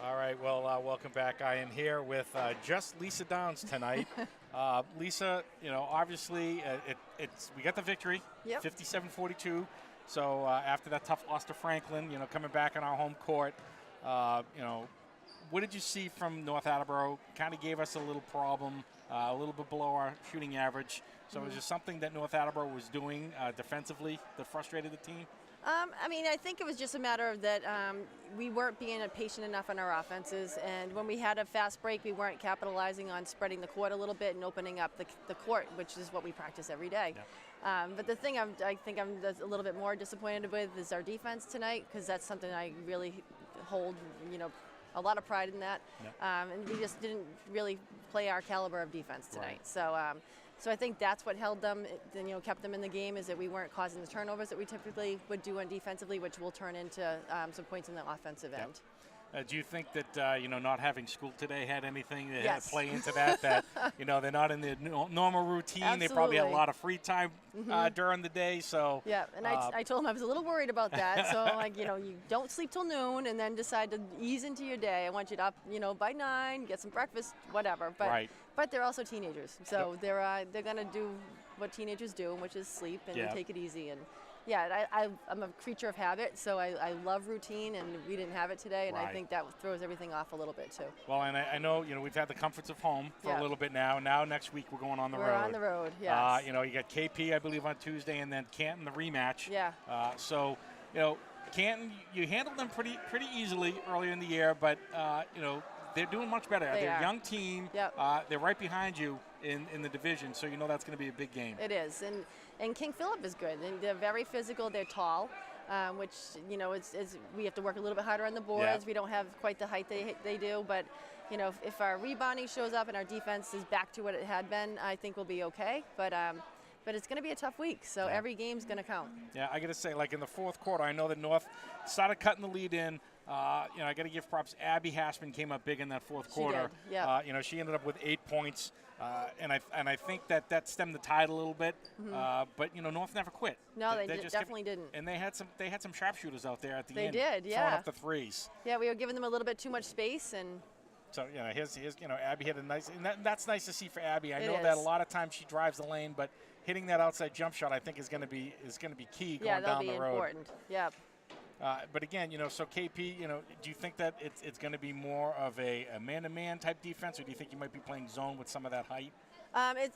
All right, well, welcome back. I am here with just Lisa Downs tonight. Lisa, obviously we got the victory, Yep. 57-42. So after that tough loss to Franklin, coming back on our home court, what did you see from North Attleboro? Kind of gave us a little problem, a little bit below our shooting average. So was there something that North Attleboro was doing defensively that frustrated the team? I think it was just a matter of that we weren't being patient enough on our offenses, and when we had a fast break, we weren't capitalizing on spreading the court a little bit and opening up the court, which is what we practice every day. Yeah. But the thing I think I'm a little bit more disappointed with is our defense tonight, because that's something I really hold, a lot of pride in that. Yeah. And we just didn't really play our caliber of defense tonight. Right. So I think that's what held them, kept them in the game, is that we weren't causing the turnovers that we typically would do on defensively, which will turn into some points in the offensive end. Do you think that not having school today had anything to Yes. play into that? That they're not in their normal routine. Absolutely. They probably had a lot of free time during the day. So yeah, and I told him I was a little worried about that. So you don't sleep till noon and then decide to ease into your day. I want you to up by 9, get some breakfast, whatever. But right. But they're also teenagers, so Yep. they're gonna do what teenagers do, which is sleep and Yeah. take it easy. And yeah, I'm a creature of habit, so I love routine, and we didn't have it today, and Right. I think that throws everything off a little bit too. Well, and I know we've had the comforts of home for Yeah. a little bit now. Now next week we're going on the road. We're on the road, yes. You got KP, I believe, on Tuesday, and then Canton the rematch. Yeah. So Canton, you handled them pretty easily earlier in the year, but they're doing much better. They They're are. a young team. Yep. They're right behind you in the division, so that's going to be a big game. It is, and King Philip is good, and they're very physical. They're tall, which it's we have to work a little bit harder on the boards. Yeah. We don't have quite the height they do, but if our rebounding shows up and our defense is back to what it had been, I think we'll be okay. But it's going to be a tough week, so Yeah. every game's going to count. Yeah, I got to say, like in the fourth quarter, I know that North started cutting the lead in. I got to give props. Abby Hashman came up big in that fourth quarter. She did, yeah. She ended up with 8 points, and I think that stemmed the tide a little bit. But North never quit. No, they just definitely didn't. And they had some sharpshooters out there at the They end. did, yeah. Throwing up the threes. Yeah, we were giving them a little bit too much space, and So here's Abby hit a nice, and that's nice to see for Abby. I It know is. that a lot of times she drives the lane, but hitting that outside jump shot, I think is going to be key going yeah, that'll down be the road. important. Yeah. But again, so KP, do you think that it's going to be more of a man-to-man type defense, or do you think you might be playing zone with some of that height?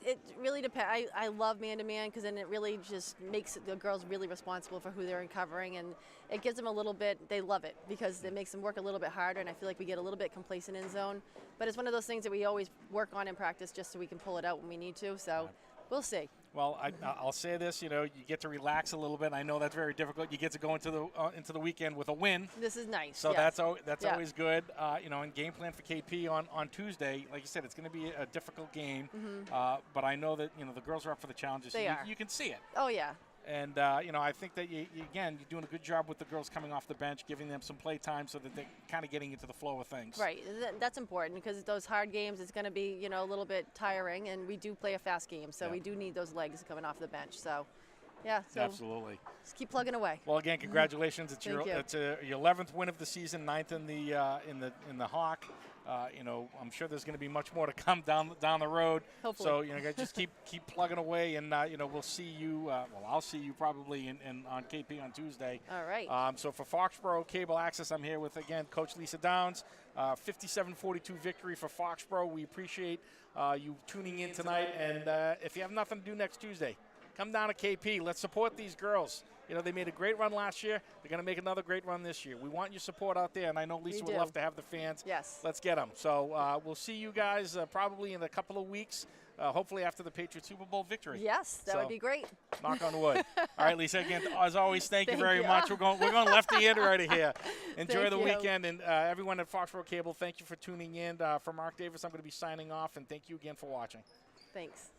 It really depends. I love man-to-man, because then it really just makes the girls really responsible for who they're covering, and it gives them a little bit, they love it, because it makes them work a little bit harder, and I feel like we get a little bit complacent in zone. But it's one of those things that we always work on in practice just so we can pull it out when we need to, so we'll see. Well, I'll say this, you get to relax a little bit. I know that's very difficult. You get to go into the weekend with a win. This is nice. So yes. that's Yeah. always good. And game plan for KP on Tuesday, like you said, it's going to be a difficult game. But I know that the girls are up for the challenges. They are. You can see it. Oh, yeah. And I think that you're doing a good job with the girls coming off the bench, giving them some play time so that they're kind of getting into the flow of things. Right. That's important, because those hard games, it's going to be a little bit tiring, and we do play a fast game, so Yeah. we do need those legs coming off the bench. So, yeah. So Absolutely. just keep plugging away. Well, again, congratulations! It's Thank you. It's your 11th win of the season, 9th in the Hawk. I'm sure there's going to be much more to come down the road. Hopefully. So just keep plugging away, and we'll see you. I'll see you probably on KP on Tuesday. All right. So for Foxborough Cable Access, I'm here with again Coach Lisa Downs. 57-42 victory for Foxborough. We appreciate you tuning in tonight, and if you have nothing to do next Tuesday, come down to KP. Let's support these girls. They made a great run last year. They're going to make another great run this year. We want your support out there, and I know Lisa would love to have the fans. Yes. Let's get them. So we'll see you guys probably in a couple of weeks, hopefully after the Patriots Super Bowl victory. Yes, that would be great. Knock on wood. All right, Lisa, again, as always, thank you Thank very you. much. We're going left the end right here. Enjoy Thank the you. weekend. And everyone at Foxborough Cable, thank you for tuning in. For Mark Davis, I'm going to be signing off, and thank you again for watching. Thanks.